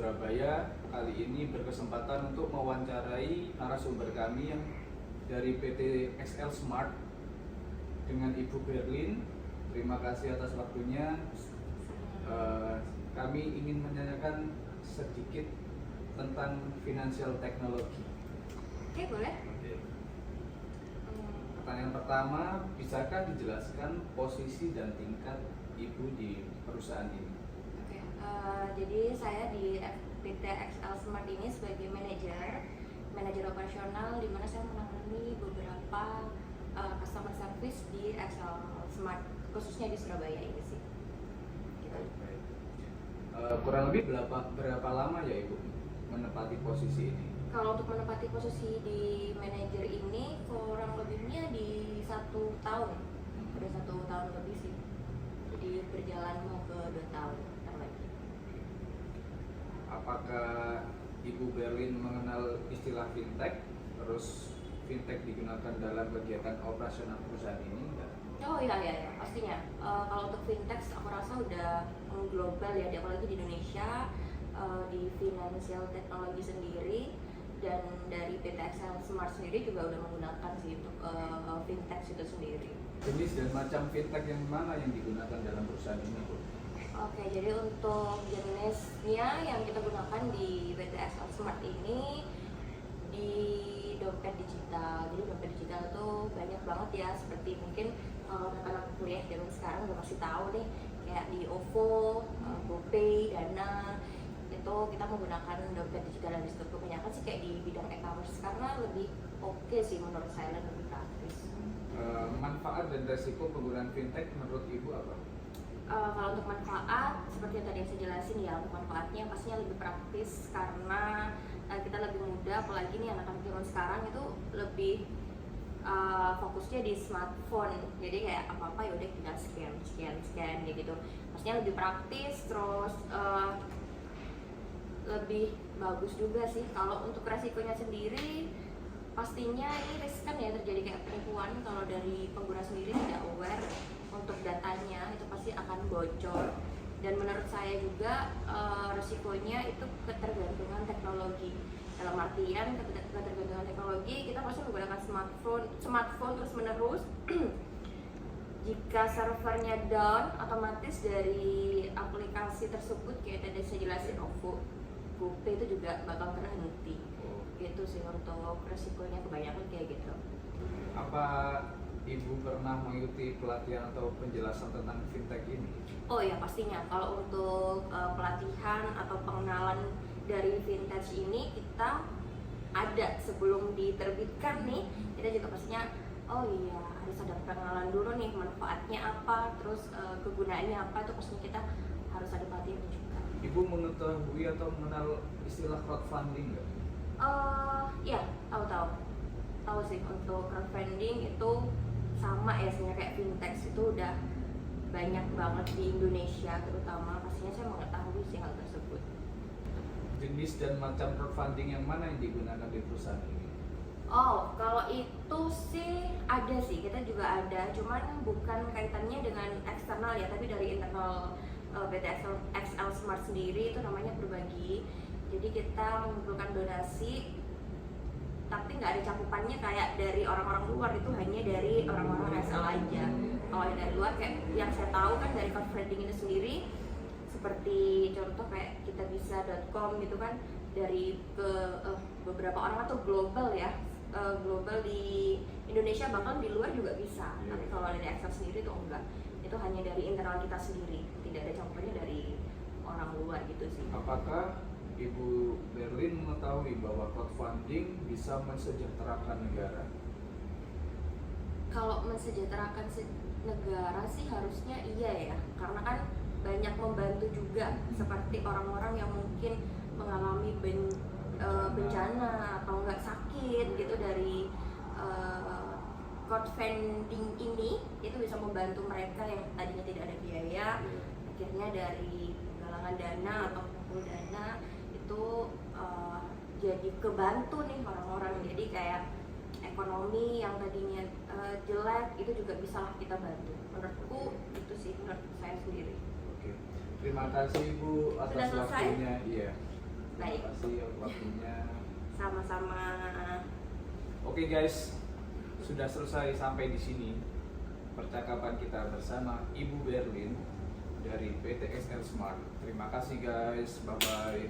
Surabaya kali ini berkesempatan untuk mewawancarai narasumber kami yang dari PT XL Smart dengan Ibu Berlin. Terima kasih atas waktunya. Kami ingin menanyakan sedikit tentang financial technology. Oke, boleh. Pertanyaan pertama, bisakah dijelaskan posisi dan tingkat Ibu di perusahaan ini? Oke, jadi saya di PT XL Smart ini sebagai manajer operasional, di mana saya menangani beberapa customer service di XL Smart, khususnya di Surabaya ini sih. Gitu. Kurang lebih berapa lama ya Ibu menempati posisi ini? Kalau untuk menempati posisi di manajer ini kurang lebihnya di 1 tahun, udah 1 tahun lebih sih. Jadi berjalan mau ke 2 tahun lagi. Apakah Ibu Berlin mengenal istilah fintech? Terus fintech digunakan dalam kegiatan operasional perusahaan ini enggak? Oh iya, pastinya. Kalau untuk fintech aku rasa udah global ya, apalagi di Indonesia, di financial technology sendiri, dan dari PT XL Smart sendiri juga udah menggunakan sih untuk fintech itu sendiri. Jenis dan macam fintech yang mana yang digunakan dalam perusahaan ini, Bu? Oke, jadi untuk jenisnya yang kita gunakan di PT XL Smart ini di dompet digital. Jadi dompet digital tuh banyak banget ya, seperti mungkin anak-anak kuliah zaman sekarang udah pasti tahu deh, kayak di OVO, GoPay, Dana, itu kita menggunakan dompet digital. Dan disitu kebanyakan sih kayak di bidang e-commerce karena lebih oke sih menurut saya, dan lebih praktis. Manfaat dan resiko penggunaan fintech menurut Ibu apa? Kalau untuk manfaat, seperti yang tadi saya jelasin ya, untuk manfaatnya pastinya lebih praktis karena kita lebih mudah, apalagi nih anak-anak zaman sekarang itu lebih fokusnya di smartphone. Jadi kayak apa-apa ya udah tinggal scan gitu. Pastinya lebih praktis, terus lebih bagus juga sih. Kalau untuk resikonya sendiri, pastinya ini riskan ya terjadi kayak penipuan kalau dari pengguna sendiri tidak aware untuk datanya, itu pasti akan bocor. Dan menurut saya juga risikonya itu ketergantungan teknologi. Dalam artian ketergantungan teknologi, kita pasti menggunakan smartphone terus menerus. Jika servernya down, otomatis dari aplikasi tersebut kayak tadi saya jelasin OVO, GoPay itu juga bakal terhenti. Gitu sih untuk resikonya, kebanyakan kayak gitu. Apa Ibu pernah mengikuti pelatihan atau penjelasan tentang fintech ini? Oh ya, pastinya. Kalau untuk pelatihan atau pengenalan dari fintech ini kita ada sebelum diterbitkan nih, kita juga pastinya oh iya harus ada pengenalan dulu nih, manfaatnya apa, terus kegunaannya apa, itu pastinya kita harus ada pelatihan juga. Ibu mengetahui atau mengenal istilah crowdfunding nggak? Ya, tahu sih. Untuk crowdfunding itu sama ya, sebenarnya kayak fintech itu udah banyak banget di Indonesia terutama, pastinya saya mengetahui sih hal tersebut. Jenis dan macam crowdfunding yang mana yang digunakan di perusahaan ini? Oh, kalau itu sih ada sih, kita juga ada, cuman bukan kaitannya dengan eksternal ya, tapi dari internal PT XL Smart sendiri, itu namanya berbagi. Jadi kita mengumpulkan donasi, tapi nggak ada cakupannya kayak dari orang-orang luar, itu hanya dari orang-orang XL aja. Kalau yang dari luar, kayak yang saya tahu kan dari crowdfunding itu sendiri, seperti contoh kayak kitabisa.com gitu kan, dari ke beberapa orang atau global ya, global di Indonesia, bahkan di luar juga bisa. Tapi kalau dari XL sendiri itu enggak, itu hanya dari internal kita sendiri, tidak ada cakupannya dari orang luar gitu sih. Apakah Ibu Berlin mengetahui bahwa crowdfunding bisa mensejahterakan negara? Kalau mensejahterakan negara sih harusnya iya ya, karena kan banyak membantu juga, seperti orang-orang yang mungkin mengalami bencana atau enggak sakit gitu. Dari crowdfunding ini itu bisa membantu mereka yang tadinya tidak ada biaya, akhirnya dari penggalangan dana atau kumpul dana itu jadi kebantu nih orang-orang. Jadi kayak ekonomi yang tadinya jelek itu juga bisa lah kita bantu. Menurutku itu sih, menurut saya sendiri. Oke. Terima kasih Ibu atas waktunya. Iya. Baik. Terima kasih waktunya. Sama-sama. Oke guys, sudah selesai sampai di sini percakapan kita bersama Ibu Berlin dari PT XL Smart. Terima kasih guys, bye bye.